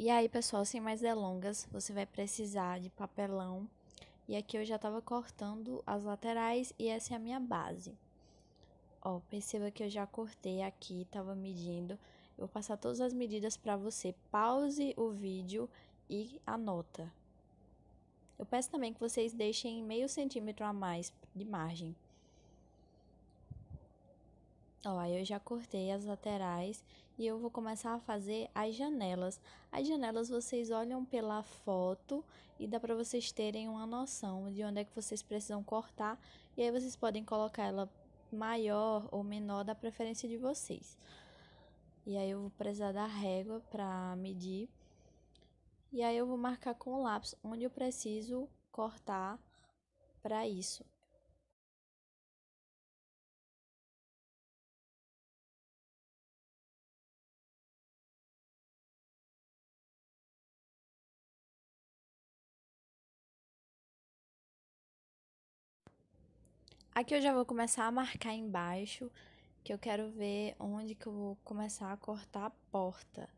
E aí, pessoal, sem mais delongas, você vai precisar de papelão. E aqui eu já tava cortando as laterais e essa é a minha base. Ó, perceba que eu já cortei aqui, tava medindo. Eu vou passar todas as medidas pra você. Pause o vídeo e anota. Eu peço também que vocês deixem meio centímetro a mais de margem. Ó, aí eu já cortei as laterais e eu vou começar a fazer as janelas. As janelas vocês olham pela foto e dá pra vocês terem uma noção de onde é que vocês precisam cortar. E aí vocês podem colocar ela maior ou menor da preferência de vocês. E aí eu vou precisar da régua pra medir. E aí eu vou marcar com o lápis onde eu preciso cortar pra isso. Aqui eu já vou começar a marcar embaixo, que eu quero ver onde que eu vou começar a cortar a porta.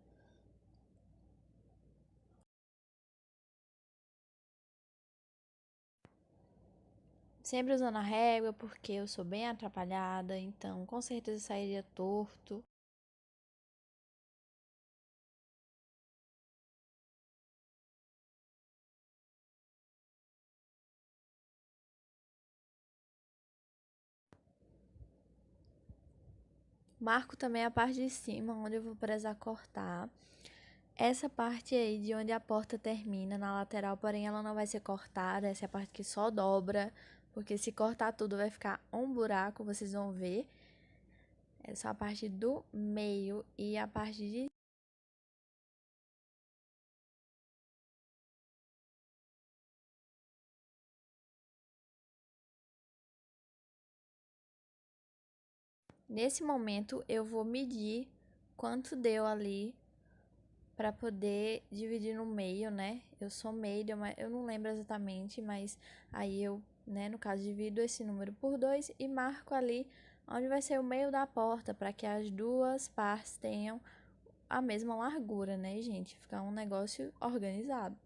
Sempre usando a régua, porque eu sou bem atrapalhada, então com certeza sairia torto. Marco também a parte de cima, onde eu vou precisar cortar. Essa parte aí de onde a porta termina, na lateral, porém ela não vai ser cortada, essa é a parte que só dobra, porque se cortar tudo vai ficar um buraco, vocês vão ver. Essa é a parte do meio e a parte de Nesse momento, eu vou medir quanto deu ali para poder dividir no meio, né? Eu sou meio, mas eu não lembro exatamente, mas aí eu, né, no caso, divido esse número por 2 e marco ali onde vai ser o meio da porta, para que as duas partes tenham a mesma largura, né, gente? Ficar um negócio organizado.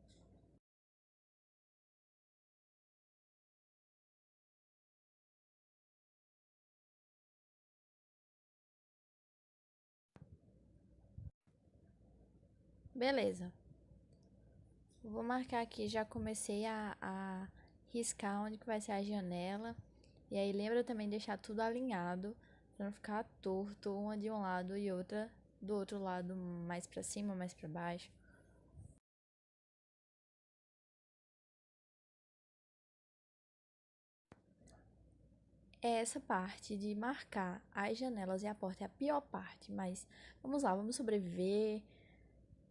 Beleza. Vou marcar aqui, já comecei a riscar onde que vai ser a janela. E aí lembra também deixar tudo alinhado, pra não ficar torto, uma de um lado e outra do outro lado, mais pra cima, mais pra baixo. Essa parte de marcar as janelas e a porta é a pior parte, mas vamos lá, vamos sobreviver.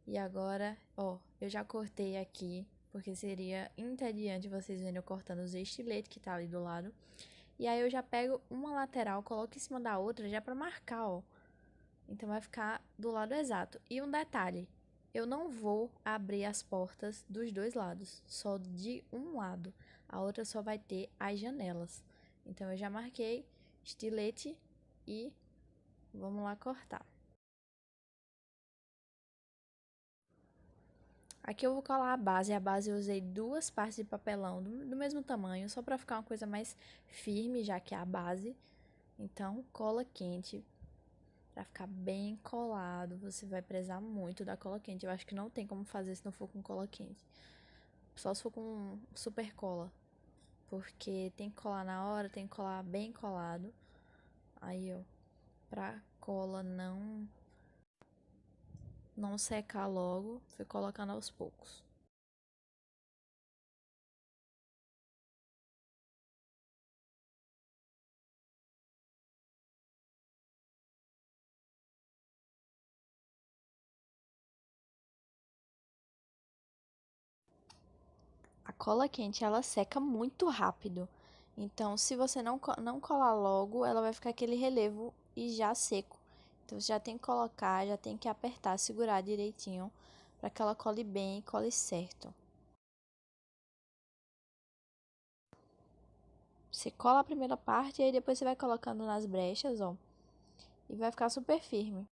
E agora, ó, eu já cortei aqui, porque seria entediante vocês verem eu cortando os estiletes que tá ali do lado. E aí eu já pego uma lateral, coloco em cima da outra já pra marcar, ó. Então vai ficar do lado exato. E um detalhe, eu não vou abrir as portas dos dois lados, só de um lado. A outra só vai ter as janelas. Então eu já marquei estilete e vamos lá cortar. Aqui eu vou colar a base. A base eu usei duas partes de papelão do mesmo tamanho, só pra ficar uma coisa mais firme, já que é a base. Então, cola quente pra ficar bem colado. Você vai precisar muito da cola quente. Eu acho que não tem como fazer se não for com cola quente. Só se for com super cola. Porque tem que colar na hora, tem que colar bem colado. Aí, ó, pra cola não secar logo, fui colocando aos poucos. A cola quente, ela seca muito rápido. Então, se você não colar logo, ela vai ficar aquele relevo e já seco. Então, você já tem que colocar, já tem que apertar, segurar direitinho para que ela cole bem e cole certo. Você cola a primeira parte e aí depois você vai colocando nas brechas, ó. E vai ficar super firme.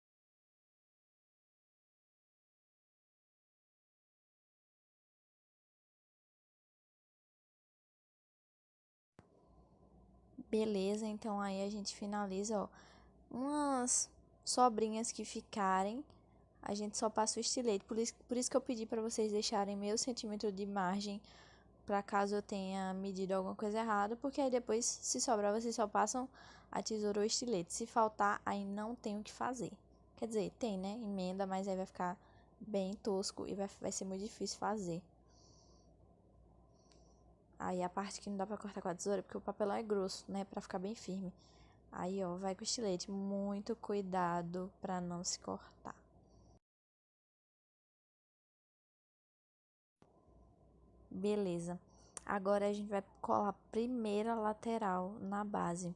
Beleza, então aí a gente finaliza, ó. Umas sobrinhas que ficarem, a gente só passa o estilete. Por isso que eu pedi pra vocês deixarem meio centímetro de margem, pra caso eu tenha medido alguma coisa errada, porque aí depois, se sobrar, vocês só passam a tesoura ou o estilete. Se faltar, aí não tem o que fazer. Quer dizer, tem, né? Emenda, mas aí vai ficar bem tosco e vai ser muito difícil fazer. Aí a parte que não dá pra cortar com a tesoura, porque o papelão é grosso, né? Pra ficar bem firme. Aí, ó, vai com o estilete. Muito cuidado pra não se cortar. Beleza. Agora a gente vai colar a primeira lateral na base.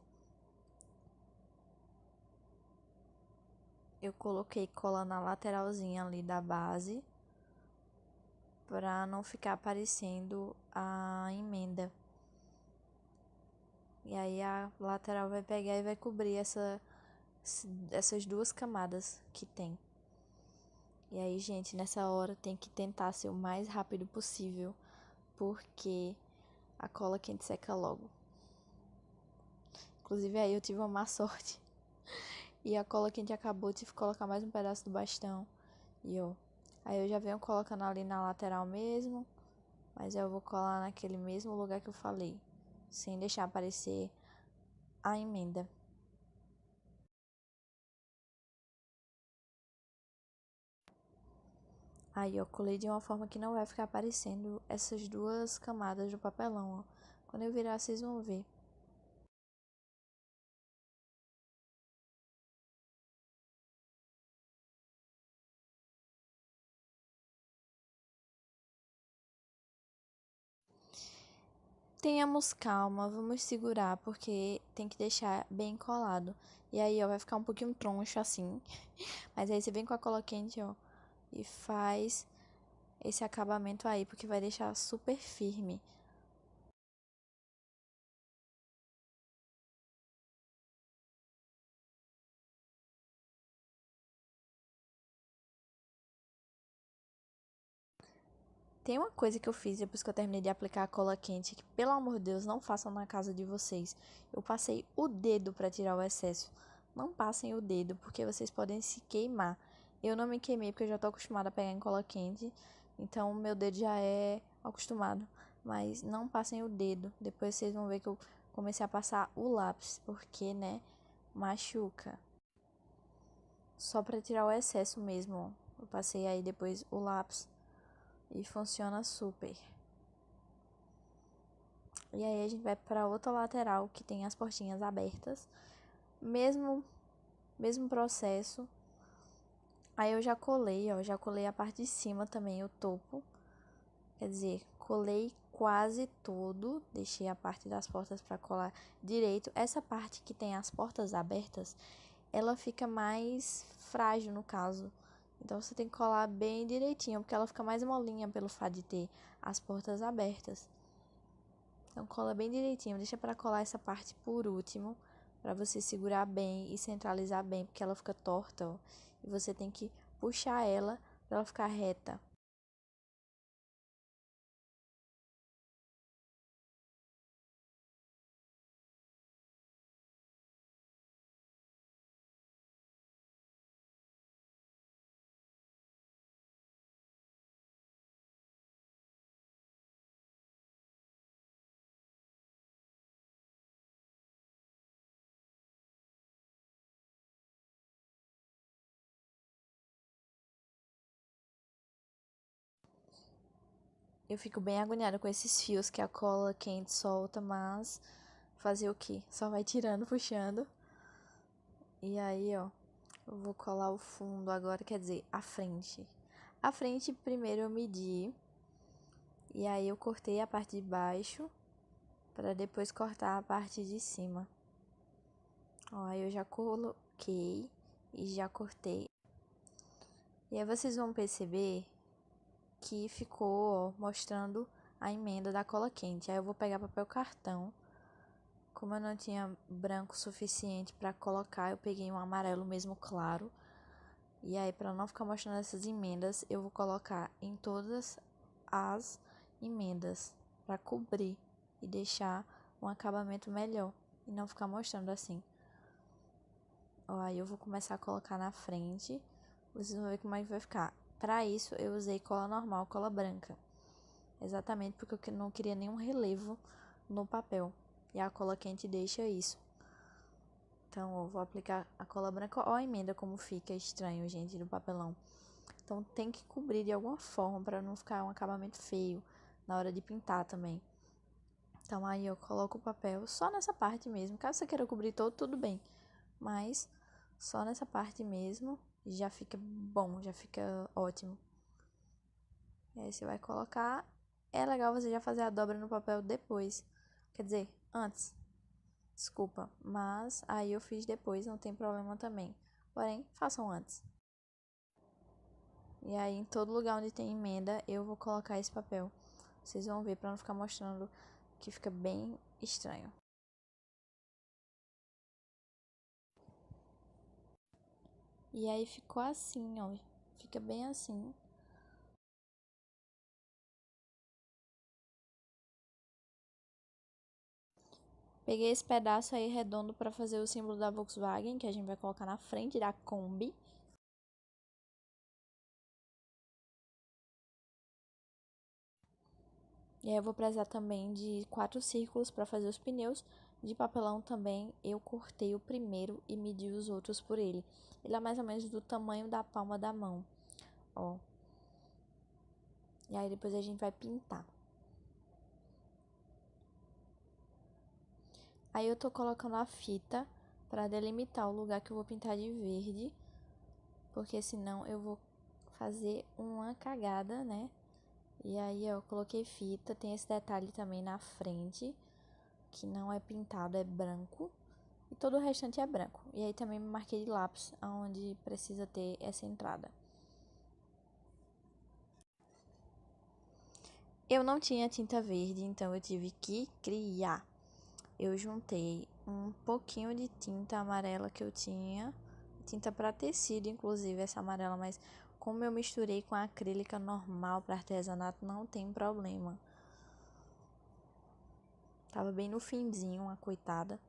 Eu coloquei cola na lateralzinha ali da base, pra não ficar aparecendo a emenda. E aí a lateral vai pegar e vai cobrir essas duas camadas que tem. E aí, gente, nessa hora tem que tentar ser o mais rápido possível, porque a cola quente seca logo. Inclusive aí eu tive uma má sorte. E a cola quente acabou, tive que colocar mais um pedaço do bastão. E ó, aí eu já venho colocando ali na lateral mesmo, mas eu vou colar naquele mesmo lugar que eu falei, sem deixar aparecer a emenda. Aí eu colei de uma forma que não vai ficar aparecendo essas duas camadas do papelão, ó. Quando eu virar, vocês vão ver. Tenhamos calma, vamos segurar, porque tem que deixar bem colado. E aí, ó, vai ficar um pouquinho troncho assim. Mas aí você vem com a cola quente, ó, e faz esse acabamento aí, porque vai deixar super firme. Tem uma coisa que eu fiz depois que eu terminei de aplicar a cola quente, que pelo amor de Deus, não façam na casa de vocês. Eu passei o dedo para tirar o excesso. Não passem o dedo, porque vocês podem se queimar. Eu não me queimei porque eu já tô acostumada a pegar em cola quente, então meu dedo já é acostumado. Mas não passem o dedo. Depois vocês vão ver que eu comecei a passar o lápis, porque, né, machuca. Só para tirar o excesso mesmo, ó. Eu passei aí depois o lápis e funciona super. E aí a gente vai para outra lateral que tem as portinhas abertas. Mesmo mesmo processo. Aí eu já colei, ó, já colei a parte de cima também, o topo. Quer dizer, colei quase tudo, deixei a parte das portas para colar direito. Essa parte que tem as portas abertas, ela fica mais frágil no caso. Então você tem que colar bem direitinho, porque ela fica mais molinha pelo fato de ter as portas abertas. Então cola bem direitinho, deixa para colar essa parte por último, para você segurar bem e centralizar bem, porque ela fica torta, ó, e você tem que puxar ela para ela ficar reta. Eu fico bem agoniada com esses fios que a cola quente solta, mas fazer o quê? Só vai tirando, puxando. E aí, ó, eu vou colar o fundo agora, quer dizer, a frente. A frente primeiro eu medi, e aí eu cortei a parte de baixo para depois cortar a parte de cima. Ó, aí eu já coloquei e já cortei. E aí vocês vão perceber que ficou, ó, mostrando a emenda da cola quente. Aí eu vou pegar papel cartão. Como eu não tinha branco suficiente para colocar, eu peguei um amarelo mesmo claro. E aí, para não ficar mostrando essas emendas, eu vou colocar em todas as emendas para cobrir e deixar um acabamento melhor. e não ficar mostrando assim. Ó, aí eu vou começar a colocar na frente. Vocês vão ver como é que vai ficar. Pra isso, eu usei cola normal, cola branca. Exatamente porque eu não queria nenhum relevo no papel. E a cola quente deixa isso. Então, eu vou aplicar a cola branca. Ó a emenda como fica estranho, gente, do papelão. Então, tem que cobrir de alguma forma para não ficar um acabamento feio na hora de pintar também. Então, aí eu coloco o papel só nessa parte mesmo. Caso você queira cobrir todo, tudo bem. Mas só nessa parte mesmo já fica bom, já fica ótimo. E aí você vai colocar. É legal você já fazer a dobra no papel depois. Quer dizer, antes. Desculpa, mas aí eu fiz depois, não tem problema também. Porém, façam antes. E aí, em todo lugar onde tem emenda, eu vou colocar esse papel. Vocês vão ver para não ficar mostrando que fica bem estranho. E aí ficou assim, ó. Fica bem assim. Peguei esse pedaço aí redondo para fazer o símbolo da Volkswagen, que a gente vai colocar na frente da Kombi. E aí eu vou precisar também de 4 círculos para fazer os pneus. De papelão também eu cortei o primeiro e medi os outros por ele. Ele é mais ou menos do tamanho da palma da mão, ó. E aí depois a gente vai pintar. Aí eu tô colocando a fita para delimitar o lugar que eu vou pintar de verde, porque senão eu vou fazer uma cagada, né? E aí eu coloquei fita, tem esse detalhe também na frente, que não é pintado, é branco. E todo o restante é branco. E aí também me marquei de lápis, onde precisa ter essa entrada. Eu não tinha tinta verde, então eu tive que criar. Eu juntei um pouquinho de tinta amarela que eu tinha, tinta para tecido, inclusive essa amarela, mas como eu misturei com a acrílica normal para artesanato, não tem problema. Tava bem no finzinho, uma coitada.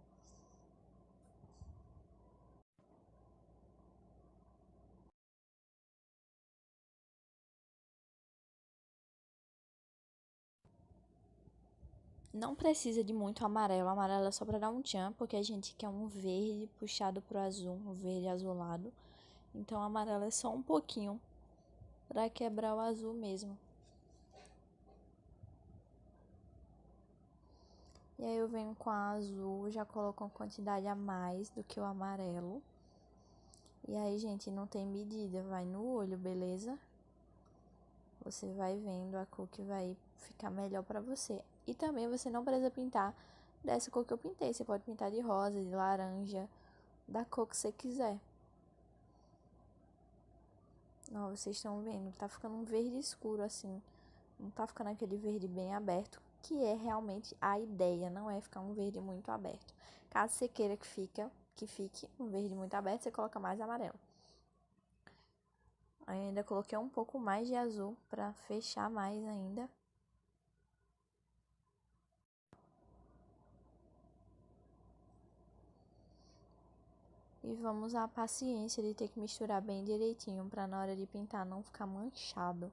Não precisa de muito amarelo, amarelo é só para dar um tchan, porque a gente quer um verde puxado pro azul, um verde azulado. Então amarelo é só um pouquinho para quebrar o azul mesmo. E aí eu venho com a azul, já coloco uma quantidade a mais do que o amarelo. E aí, gente, não tem medida, vai no olho, beleza? Você vai vendo a cor que vai ficar melhor pra você. E também você não precisa pintar dessa cor que eu pintei. Você pode pintar de rosa, de laranja, da cor que você quiser. Ó, vocês estão vendo, tá ficando um verde escuro assim. Não tá ficando aquele verde bem aberto, que é realmente a ideia, não é ficar um verde muito aberto. Caso você queira que fique um verde muito aberto, você coloca mais amarelo. Aí ainda coloquei um pouco mais de azul pra fechar mais ainda. E vamos à paciência de ter que misturar bem direitinho para na hora de pintar não ficar manchado.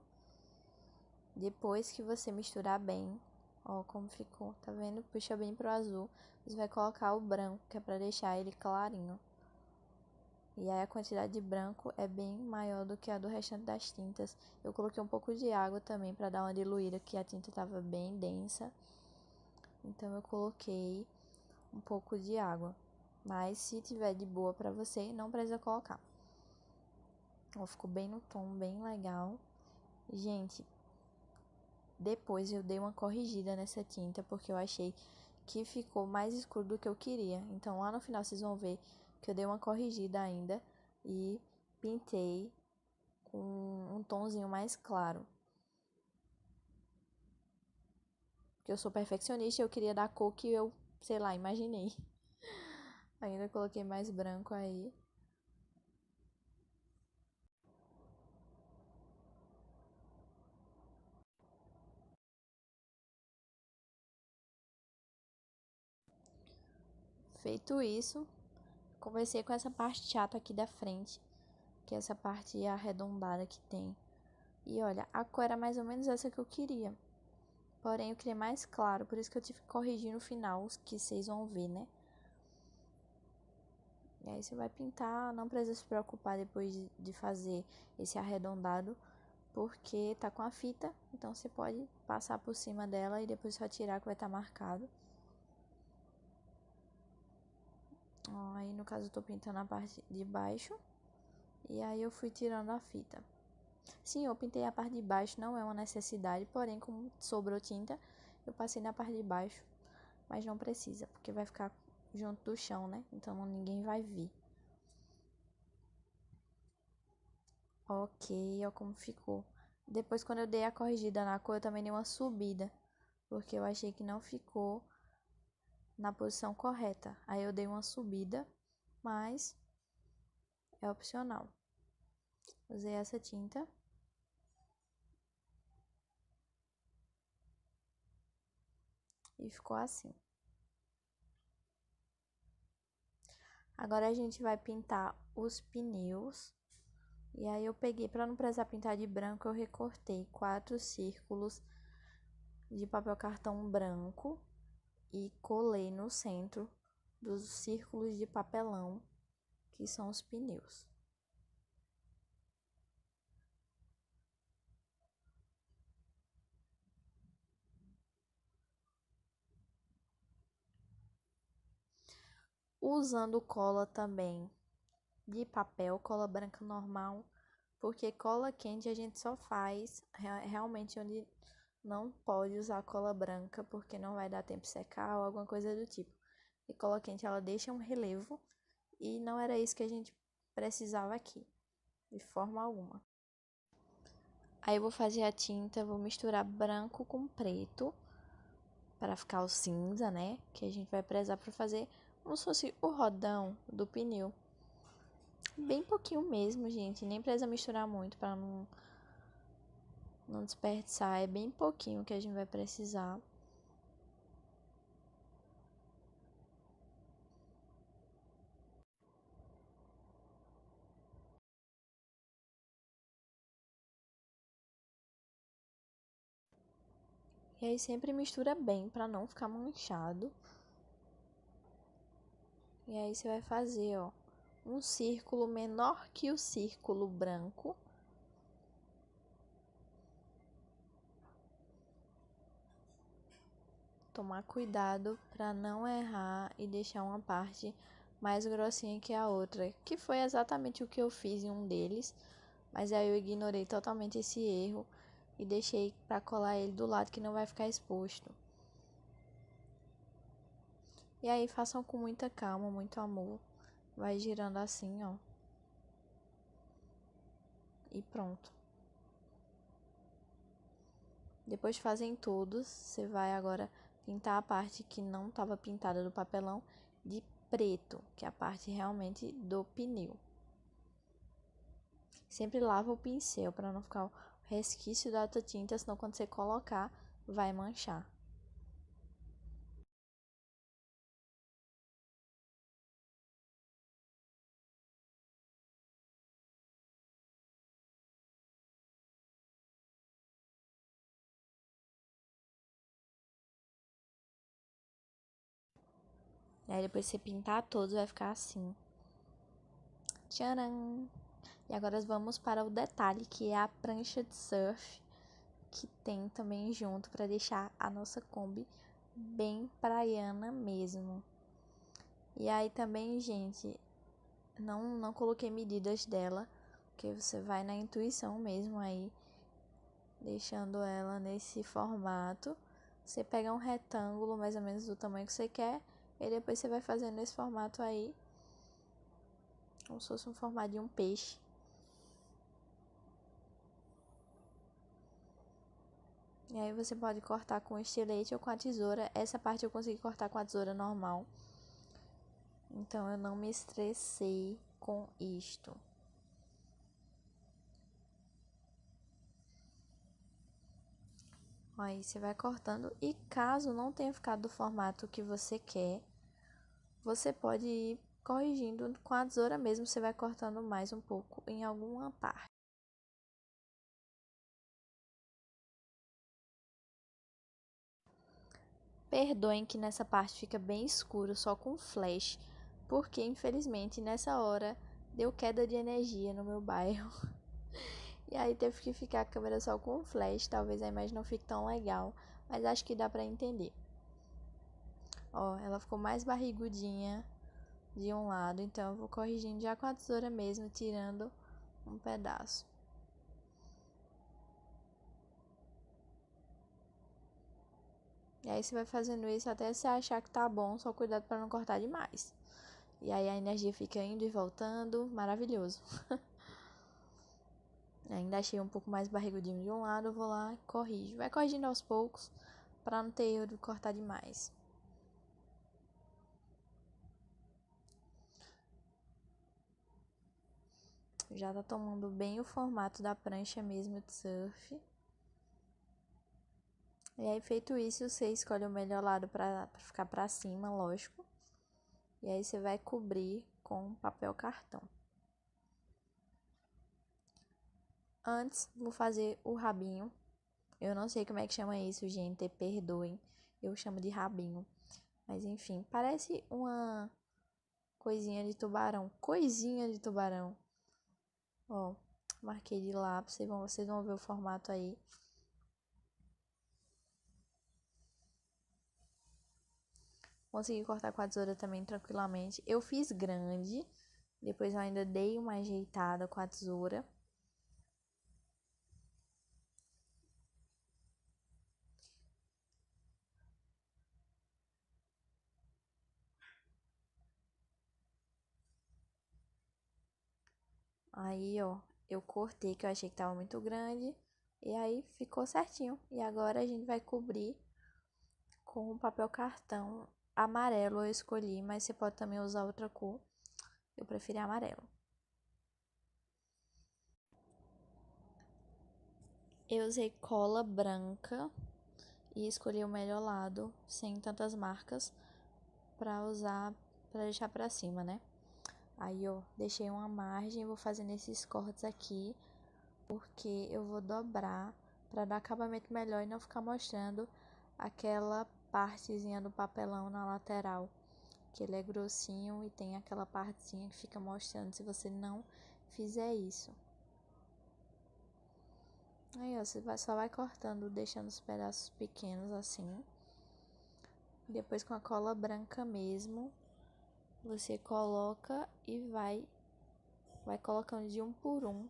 Depois que você misturar bem, ó como ficou, tá vendo? Puxa bem pro azul. Você vai colocar o branco, que é pra deixar ele clarinho. E aí a quantidade de branco é bem maior do que a do restante das tintas. Eu coloquei um pouco de água também para dar uma diluída, que a tinta tava bem densa. Então eu coloquei um pouco de água. Mas se tiver de boa pra você, não precisa colocar. Ó, ficou bem no tom, bem legal. Gente, depois eu dei uma corrigida nessa tinta, porque eu achei que ficou mais escuro do que eu queria. Então lá no final vocês vão ver que eu dei uma corrigida ainda e pintei com um tonzinho mais claro. Porque eu sou perfeccionista e eu queria dar a cor que eu, sei lá, imaginei. Ainda coloquei mais branco aí. Feito isso, comecei com essa parte chata aqui da frente, que é essa parte arredondada que tem. E olha, a cor era mais ou menos essa que eu queria. Porém, eu queria mais claro, por isso que eu tive que corrigir no final, que vocês vão ver, né? E aí você vai pintar, não precisa se preocupar depois de fazer esse arredondado, porque tá com a fita, então você pode passar por cima dela e depois só tirar que vai estar marcado. Ó, aí no caso eu tô pintando a parte de baixo, e aí eu fui tirando a fita. Sim, eu pintei a parte de baixo, não é uma necessidade, porém como sobrou tinta, eu passei na parte de baixo, mas não precisa, porque vai ficar junto do chão, né? Então ninguém vai ver. Ok, ó como ficou. Depois quando eu dei a corrigida na cor, eu também dei uma subida, porque eu achei que não ficou na posição correta. Aí eu dei uma subida, mas é opcional. Usei essa tinta. E ficou assim. Agora a gente vai pintar os pneus. E aí eu peguei, para não precisar pintar de branco, eu recortei 4 círculos de papel cartão branco e colei no centro dos círculos de papelão, que são os pneus. Usando cola também de papel, cola branca normal, porque cola quente a gente só faz realmente onde não pode usar cola branca, porque não vai dar tempo de secar ou alguma coisa do tipo. E cola quente ela deixa um relevo e não era isso que a gente precisava aqui, de forma alguma. Aí eu vou fazer a tinta, vou misturar branco com preto para ficar o cinza, né? Que a gente vai precisar para fazer como se fosse o rodão do pneu. Bem pouquinho mesmo, gente. Nem precisa misturar muito para não desperdiçar. É bem pouquinho que a gente vai precisar. E aí sempre mistura bem para não ficar manchado. E aí você vai fazer, ó, um círculo menor que o círculo branco. Tomar cuidado para não errar e deixar uma parte mais grossinha que a outra, que foi exatamente o que eu fiz em um deles, mas aí eu ignorei totalmente esse erro e deixei para colar ele do lado que não vai ficar exposto. E aí façam com muita calma, muito amor. Vai girando assim, ó. E pronto. Depois de fazem todos, você vai agora pintar a parte que não estava pintada do papelão de preto, que é a parte realmente do pneu. Sempre lava o pincel para não ficar o resquício da outra tinta, senão quando você colocar, vai manchar. E aí depois você pintar todos, vai ficar assim. Tcharam! E agora vamos para o detalhe, que é a prancha de surf, que tem também junto para deixar a nossa Kombi bem praiana mesmo. E aí também, gente, não coloquei medidas dela, porque você vai na intuição mesmo aí, deixando ela nesse formato. Você pega um retângulo mais ou menos do tamanho que você quer, e depois você vai fazendo esse formato aí, como se fosse um formato de um peixe. E aí você pode cortar com estilete ou com a tesoura. Essa parte eu consegui cortar com a tesoura normal. Então eu não me estressei com isto. Aí você vai cortando e caso não tenha ficado do formato que você quer, você pode ir corrigindo com a tesoura mesmo, você vai cortando mais um pouco em alguma parte. Perdoem que nessa parte fica bem escuro, só com flash, porque infelizmente nessa hora deu queda de energia no meu bairro. E aí teve que ficar a câmera só com flash, talvez a imagem não fique tão legal, mas acho que dá pra entender. Ó, ela ficou mais barrigudinha de um lado, então eu vou corrigindo já com a tesoura mesmo, tirando um pedaço. E aí você vai fazendo isso até você achar que tá bom, só cuidado para não cortar demais. E aí a energia fica indo e voltando, maravilhoso. Ainda achei um pouco mais barrigudinho de um lado, eu vou lá e corrijo. Vai corrigindo aos poucos, para não ter erro de cortar demais. Já tá tomando bem o formato da prancha mesmo de surf. E aí, feito isso, você escolhe o melhor lado para ficar para cima, lógico. E aí você vai cobrir com papel cartão. Antes, vou fazer o rabinho. Eu não sei como é que chama isso, gente, perdoem. Eu chamo de rabinho. Mas enfim, parece uma coisinha de tubarão. Coisinha de tubarão. Ó, marquei de lápis, vocês vão ver o formato aí. Consegui cortar com a tesoura também tranquilamente. Eu fiz grande, depois eu ainda dei uma ajeitada com a tesoura. Aí, ó, eu cortei que eu achei que tava muito grande. E aí ficou certinho. E agora a gente vai cobrir com o papel cartão amarelo. Eu escolhi, mas você pode também usar outra cor. Eu preferi amarelo. Eu usei cola branca e escolhi o melhor lado, sem tantas marcas, pra usar, pra deixar pra cima, né? Aí eu deixei uma margem e vou fazendo esses cortes aqui, porque eu vou dobrar para dar acabamento melhor e não ficar mostrando aquela partezinha do papelão na lateral, que ele é grossinho e tem aquela partezinha que fica mostrando se você não fizer isso. Aí, ó, só vai cortando, deixando os pedaços pequenos assim. Depois com a cola branca mesmo, você coloca e vai colocando de um por um,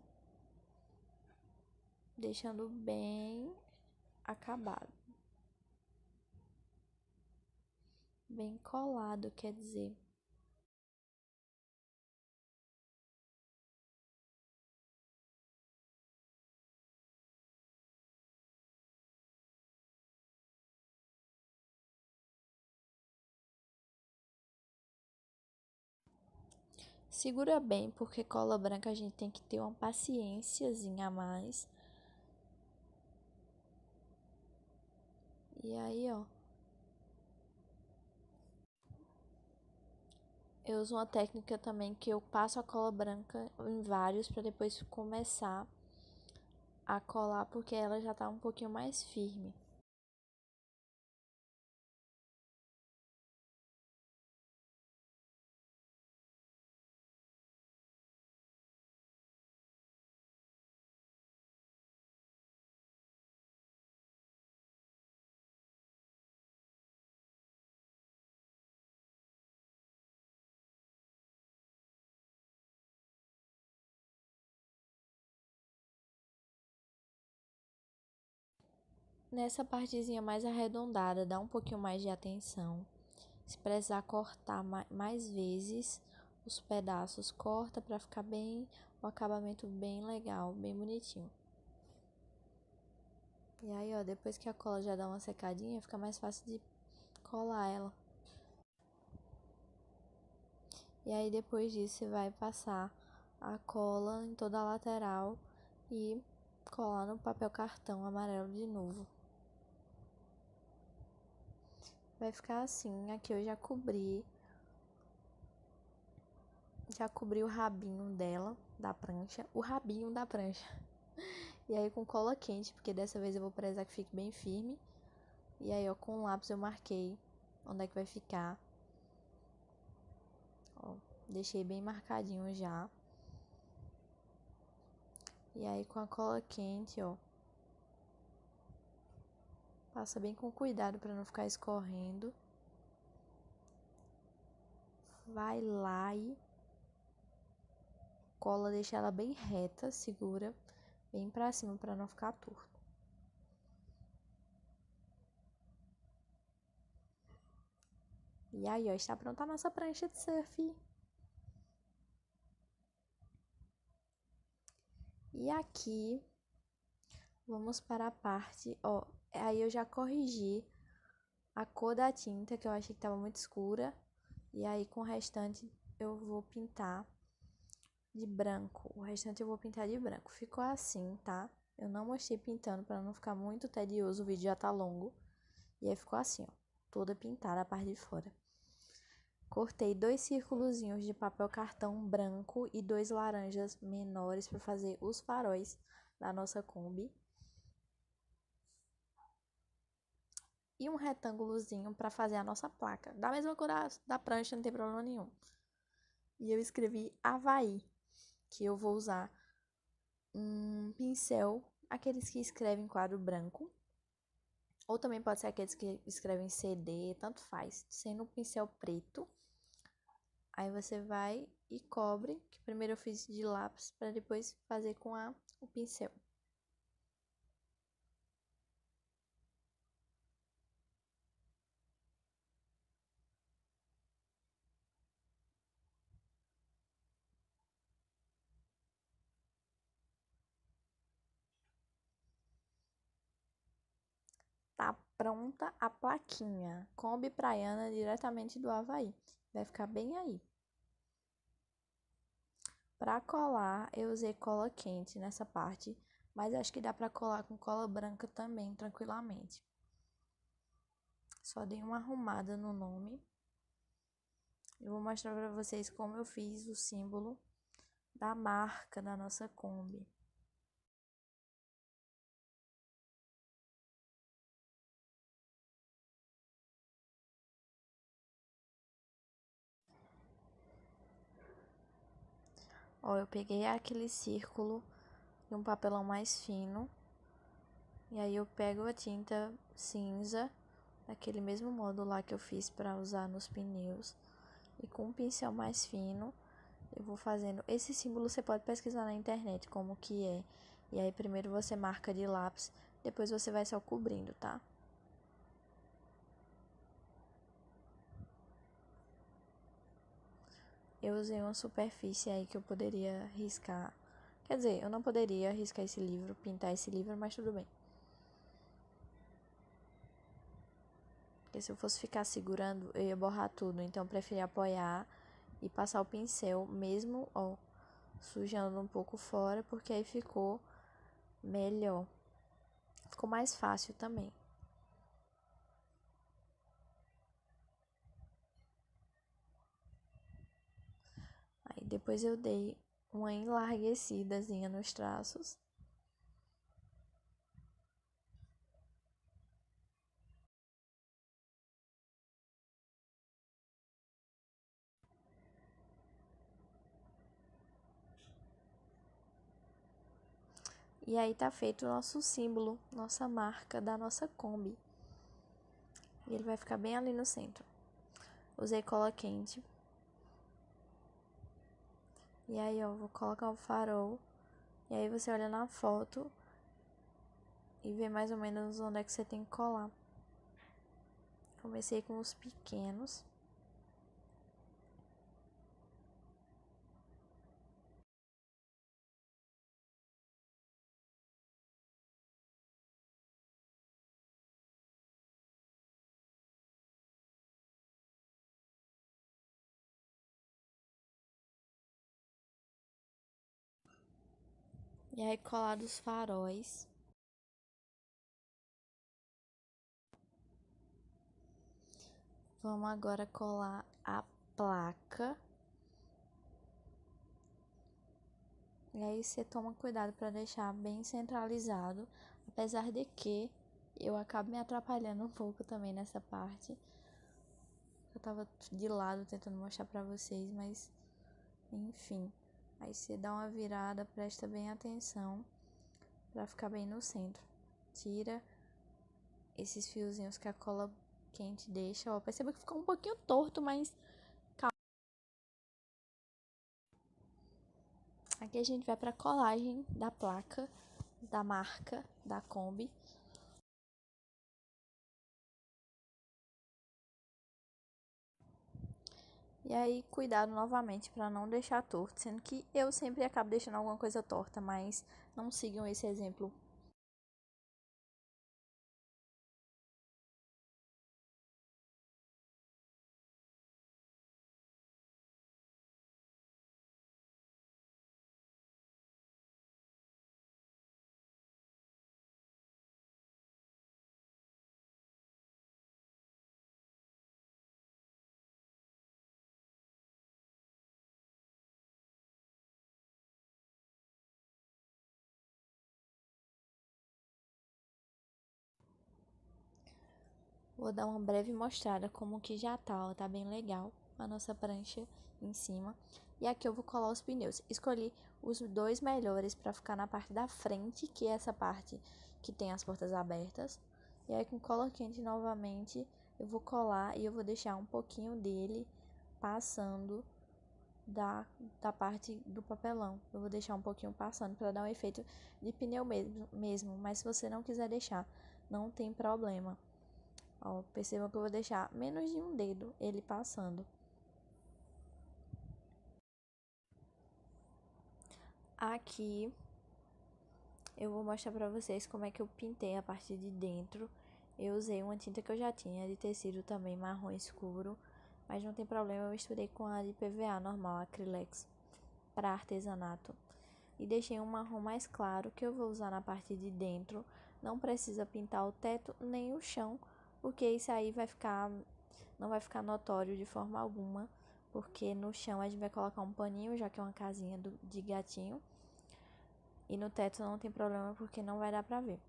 deixando bem acabado. Bem colado, quer dizer. Segura bem, porque cola branca a gente tem que ter uma paciênciazinha a mais. E aí, ó. Eu uso uma técnica também que eu passo a cola branca em vários para depois começar a colar, porque ela já tá um pouquinho mais firme. Nessa partezinha mais arredondada, dá um pouquinho mais de atenção. Se precisar cortar mais vezes os pedaços, corta para ficar bem, o acabamento bem legal, bem bonitinho. E aí, ó, depois que a cola já dá uma secadinha, fica mais fácil de colar ela. E aí, depois disso, você vai passar a cola em toda a lateral e colar no papel cartão amarelo de novo. Vai ficar assim, aqui eu já cobri Já cobri o rabinho dela, da prancha. O rabinho da prancha. E aí com cola quente, porque dessa vez eu vou prezar que fique bem firme. E aí, ó, com o lápis eu marquei onde é que vai ficar. Ó, deixei bem marcadinho já. E aí com a cola quente, ó, passa bem com cuidado para não ficar escorrendo. Vai lá e cola, deixa ela bem reta, segura bem pra cima para não ficar torto. E aí, ó, está pronta a nossa prancha de surf. E aqui, vamos para a parte, ó, aí eu já corrigi a cor da tinta, que eu achei que estava muito escura. E aí com o restante eu vou pintar de branco. O restante eu vou pintar de branco. Ficou assim, tá? Eu não mostrei pintando para não ficar muito tedioso, o vídeo já tá longo. E aí ficou assim, ó, toda pintada a parte de fora. Cortei 2 círculozinhos de papel cartão branco e 2 laranjas menores para fazer os faróis da nossa Kombi. E um retângulozinho para fazer a nossa placa. Da mesma cor da prancha, não tem problema nenhum. E eu escrevi Havaí, que eu vou usar um pincel, aqueles que escrevem quadro branco. Ou também pode ser aqueles que escrevem CD, tanto faz. Sendo um pincel preto. Aí você vai e cobre, que primeiro eu fiz de lápis, para depois fazer com o pincel. Tá pronta a plaquinha. Kombi Praiana diretamente do Havaí. Vai ficar bem aí. Pra colar, eu usei cola quente nessa parte, mas acho que dá pra colar com cola branca também, tranquilamente. Só dei uma arrumada no nome. Eu vou mostrar pra vocês como eu fiz o símbolo da marca da nossa Kombi. Ó, eu peguei aquele círculo e um papelão mais fino. E aí eu pego a tinta cinza, daquele mesmo modo lá que eu fiz para usar nos pneus. E com um pincel mais fino, eu vou fazendo. Esse símbolo você pode pesquisar na internet como que é. E aí primeiro você marca de lápis, depois você vai só cobrindo, tá? Eu usei uma superfície aí que eu poderia riscar. Quer dizer, eu não poderia riscar esse livro, pintar esse livro, mas tudo bem. Porque se eu fosse ficar segurando, eu ia borrar tudo. Então eu preferi apoiar e passar o pincel, mesmo, ó, sujando um pouco fora, porque aí ficou melhor. Ficou mais fácil também. Aí depois eu dei uma enlarguecidazinha nos traços. E aí tá feito o nosso símbolo, nossa marca da nossa Kombi. E ele vai ficar bem ali no centro. Usei cola quente. E aí, ó, vou colocar o farol. E aí você olha na foto e vê mais ou menos onde é que você tem que colar. Comecei com os pequenos. E aí, colar dos faróis. Vamos agora colar a placa. E aí você toma cuidado para deixar bem centralizado, apesar de que eu acabo me atrapalhando um pouco também nessa parte. Eu tava de lado tentando mostrar pra vocês, mas enfim. Aí você dá uma virada, presta bem atenção pra ficar bem no centro. Tira esses fiozinhos que a cola quente deixa, ó. Perceba que ficou um pouquinho torto, mas calma. Aqui a gente vai pra colagem da placa, da marca, da Kombi. E aí, cuidado novamente para não deixar torto, sendo que eu sempre acabo deixando alguma coisa torta, mas não sigam esse exemplo. Vou dar uma breve mostrada como que já tá, ó, tá bem legal a nossa prancha em cima. E aqui eu vou colar os pneus. Escolhi os dois melhores para ficar na parte da frente, que é essa parte que tem as portas abertas. E aí com cola quente novamente eu vou colar e eu vou deixar um pouquinho dele passando da, da parte do papelão. Eu vou deixar um pouquinho passando para dar um efeito de pneu mesmo, mas se você não quiser deixar, não tem problema. Ó, percebam que eu vou deixar menos de um dedo ele passando. Aqui eu vou mostrar pra vocês como é que eu pintei a parte de dentro. Eu usei uma tinta que eu já tinha de tecido também marrom escuro, mas não tem problema, eu misturei com a de PVA normal, Acrylex, para artesanato. E deixei um marrom mais claro que eu vou usar na parte de dentro. Não precisa pintar o teto nem o chão, porque isso aí não vai ficar notório de forma alguma, porque no chão a gente vai colocar um paninho, já que é uma casinha de gatinho, e no teto não tem problema porque não vai dar pra ver.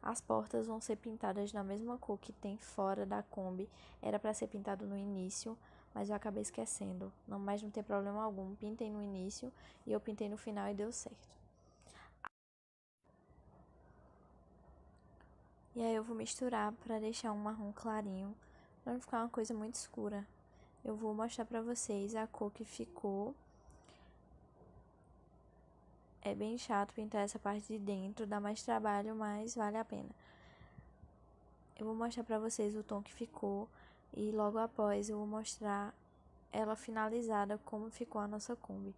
As portas vão ser pintadas na mesma cor que tem fora da Kombi. Era pra ser pintado no início, mas eu acabei esquecendo. Não, mas não tem problema algum. Pintei no início e eu pintei no final e deu certo. E aí eu vou misturar pra deixar um marrom clarinho, pra não ficar uma coisa muito escura. Eu vou mostrar pra vocês a cor que ficou. É bem chato pintar essa parte de dentro, dá mais trabalho, mas vale a pena. Eu vou mostrar pra vocês o tom que ficou e logo após eu vou mostrar ela finalizada como ficou a nossa Kombi.